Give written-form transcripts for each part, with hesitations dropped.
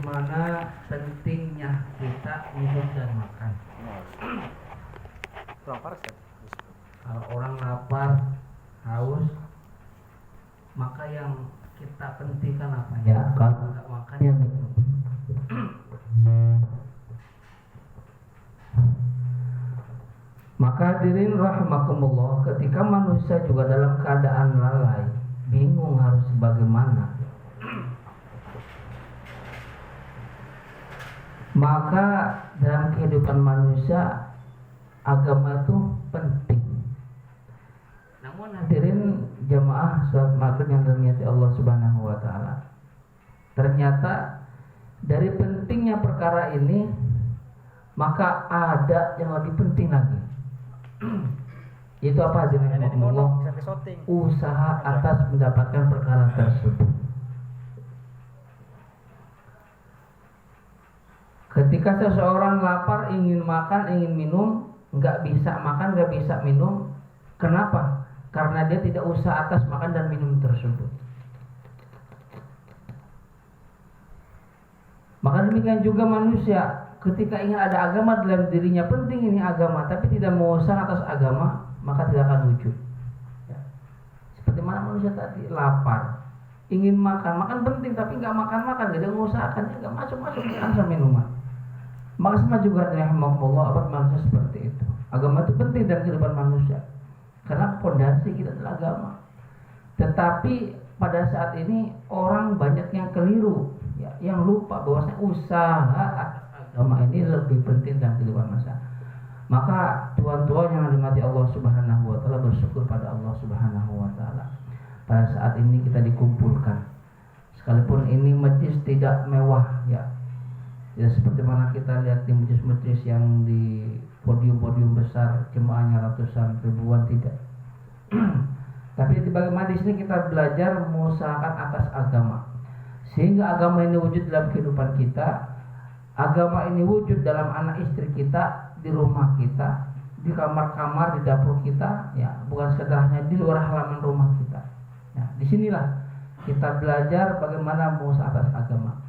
bagaimana pentingnya kita minum dan makan. Kalau orang lapar, haus, maka yang kita pentingkan apa ya? Kalau nggak makan ya minum. Maka hadirin rahimakumullah, ketika manusia juga dalam keadaan lalai, bingung harus bagaimana, maka dalam kehidupan manusia agama itu penting. Namun hadirin jamaah salat maghrib yang dirahmati Allah Subhanahu wa taala, ternyata dari pentingnya perkara ini maka ada yang lebih penting lagi. Itu apa hadirin rahimakumullah? Usaha atas mendapatkan perkara tersebut. Ketika seseorang lapar, ingin makan, ingin minum, nggak bisa makan, nggak bisa minum. Kenapa? Karena dia tidak usaha atas makan dan minum tersebut. Maka demikian juga manusia, ketika ingin ada agama dalam dirinya, penting ini agama, tapi tidak mau usaha atas agama, maka tidak akan wujud. Ya. Seperti mana manusia tadi lapar, ingin makan, makan penting, tapi nggak makan, tidak mengusahakannya, nggak masuk makan sama minuman. Maka sama juga rahimahullah abad manusia seperti itu. Agama itu penting dalam kehidupan manusia, karena fondasi kita adalah agama. Tetapi pada saat ini orang banyak yang keliru, ya, yang lupa bahwasanya usaha agama ini lebih penting dalam kehidupan manusia. Maka tuan-tuan yang dirahmati Allah Subhanahu wa taala, bersyukur pada Allah Subhanahu wa taala. Pada saat ini kita dikumpulkan, sekalipun ini majlis tidak mewah, ya. Ya seperti mana kita lihat di majlis-majlis yang di podium-podium besar jemaahnya ratusan ribuan, tidak. Tapi bagaimana di sini kita belajar mengusahakan atas agama, sehingga agama ini wujud dalam kehidupan kita. Agama ini wujud dalam anak istri kita, di rumah kita, di kamar-kamar, di dapur kita, ya, bukan sekedar hanya di luar halaman rumah kita. Ya, disinilah kita belajar bagaimana mengusahakan atas agama.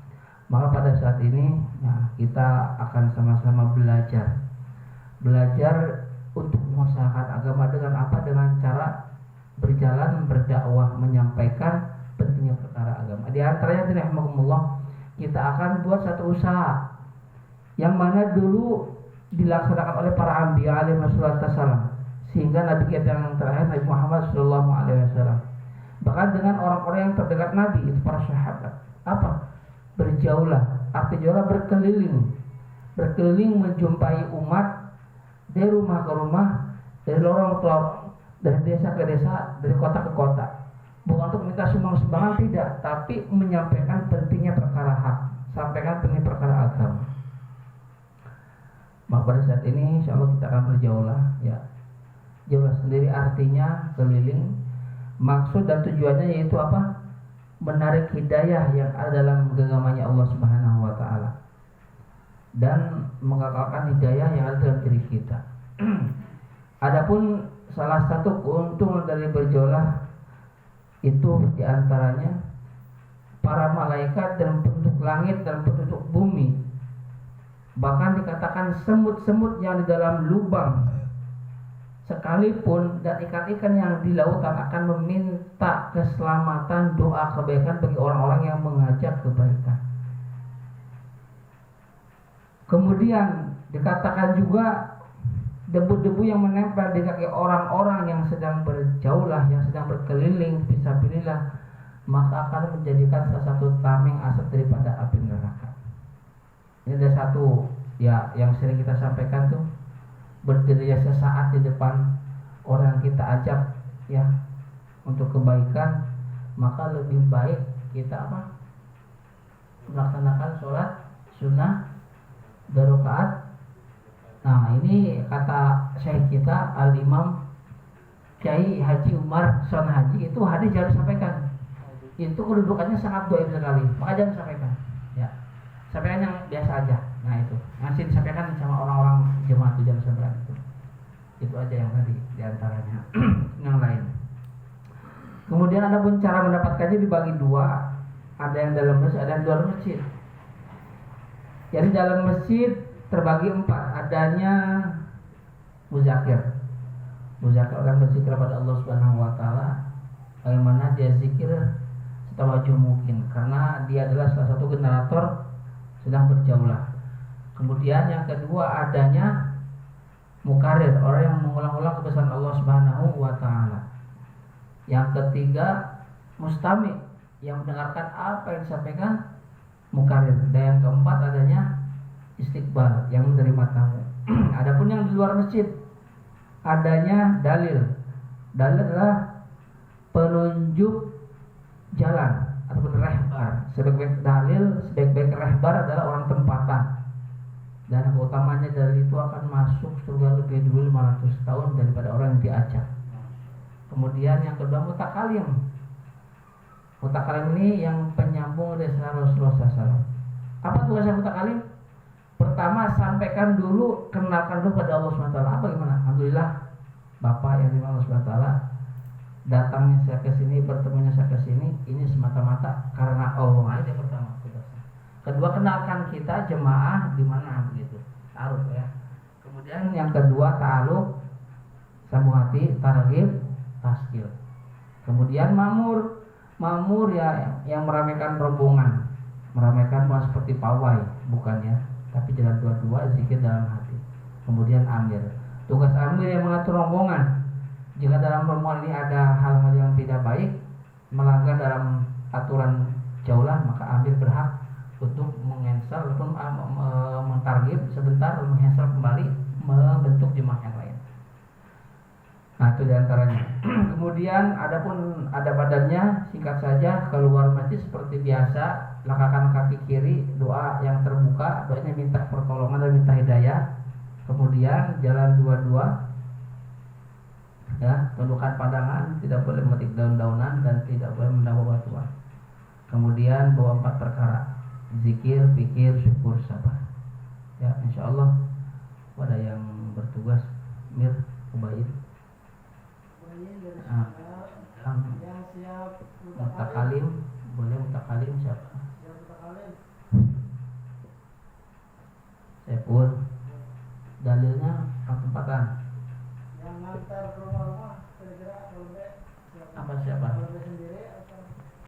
Maka pada saat ini, ya, kita akan sama-sama belajar untuk mengusahakan agama dengan apa? Dengan cara berjalan, berdakwah, menyampaikan pentingnya perkara agama. Di antaranya rahimahumullah, kita akan buat satu usaha yang mana dulu dilaksanakan oleh para anbiya alaihi wassalam, sehingga Nabi kita yang terakhir Nabi Muhammad sallallahu alaihi wasallam, bahkan dengan orang-orang yang terdekat Nabi, itu para sahabat. Apa? Berjauhlah, arti jauhlah berkeliling menjumpai umat dari rumah ke rumah, dari lorong ke lorong, dari desa ke desa, dari kota ke kota. Bukan untuk minta sumbangan, tidak, tapi menyampaikan pentingnya perkara hak, sampaikan pentingnya perkara agama. Maka pada saat ini insya Allah kita akan berjauhlah, ya. Jauhlah sendiri artinya keliling. Maksud dan tujuannya yaitu apa? Menarik hidayah yang ada dalam genggamannya Allah Subhanahu wa taala, dan mengakalkan hidayah yang ada dalam diri kita. Adapun salah satu keuntungan dari berjauhlah itu diantaranya para malaikat dan penduduk langit dan penduduk bumi, bahkan dikatakan semut-semut yang di dalam lubang sekalipun dan ikan-ikan yang di lautan akan meminta keselamatan, doa kebaikan bagi orang-orang yang mengajak kebaikan. Kemudian dikatakan juga debu-debu yang menempel di kaki orang-orang yang sedang berjauhlah, yang sedang berkeliling fisabilillah, maka akan menjadikan salah satu tameng asap daripada api neraka. Ini ada satu, ya, yang sering kita sampaikan tuh, berdiri sesaat di depan orang kita ajak, ya, untuk kebaikan, maka lebih baik kita apa? Melaksanakan sholat sunnah berrakaat. Nah, ini kata syekh kita Al-Imam Kiai Haji Umar Son Haji, itu hadis jangan sampaikan. Itu kedudukannya sangat dhaif sekali, maka jangan sampaikan. Ya, sampaikan yang biasa aja. Nah itu, ngasih disampaikan sama orang-orang jemaah itu, jangan sampaikan itu. Itu aja yang tadi diantaranya. Yang lain. Kemudian ada pun cara mendapatkannya dibagi dua, ada yang dalam masjid, ada yang di luar masjid. Jadi dalam masjid terbagi 4, adanya muzakir. Muzakir orang berzikir kepada Allah Subhanahu wa taala. Bagaimana dia zikir setawajuh mungkin karena dia adalah salah satu generator sedang berjaulah. Kemudian yang kedua adanya mukarir, orang yang mengulang-ulang kebesaran Allah Subhanahu wa taala. Yang ketiga mustami, yang mendengarkan apa yang disampaikan mukarir. Dan yang keempat adanya istiqbal, yang menerima tamu. Adapun yang di luar masjid adanya dalil. Dalil adalah penunjuk jalan ataupun rehbar. Sebaik-baik dalil, sebaik-baik rehbar adalah orang tempatan. Dan keutamanya dalil itu akan masuk surga lebih dulu 500 tahun daripada orang yang diajak. Kemudian yang kedua mutakalim. Mutakalim ini yang penyambung dari Rasulullah SAW. Apa tugasnya mutakalim? Pertama, sampaikan dulu, kenalkan dulu pada Allah SWT. Apa gimana? Alhamdulillah, Bapak yang dimana Allah SWT, datangnya saya ke sini, bertemunya saya ke sini, ini semata-mata karena Allah. Itu yang pertama tugasnya. Kedua, kenalkan kita jemaah di mana begitu. Ta'aruf ya. Kemudian yang kedua, ta'aluk, sambung hati, targhib, taskil. Kemudian mamur ya yang meramaikan rombongan. Meramaikan bukan seperti pawai, bukan ya, tapi jalan dua-dua, zikir dalam hati. Kemudian amir. Tugas amir yang mengatur rombongan. Jika dalam rombongan ini ada hal-hal yang tidak baik, melanggar dalam aturan jaulah, maka amir berhak untuk mencancel ataupun mentargib sebentar, mencancel kembali, membentuk jemaah yang lain. Nah, itu diantaranya. Kemudian adapun ada badannya, singkat saja, keluar masjid seperti biasa, langkahkan kaki kiri, doa yang terbuka, doanya minta pertolongan dan minta hidayah. Kemudian jalan dua-dua, ya, tundukkan pandangan, tidak boleh memetik daun-daunan dan tidak boleh mendawa batuan. Kemudian bawa 4 perkara: zikir, fikir, syukur, sabar. Ya, insya Allah pada yang bertugas, Mir, Ubaid. Yang siap mutakalim, boleh mutakalim siapa? Saya pun dalilnya tempatan.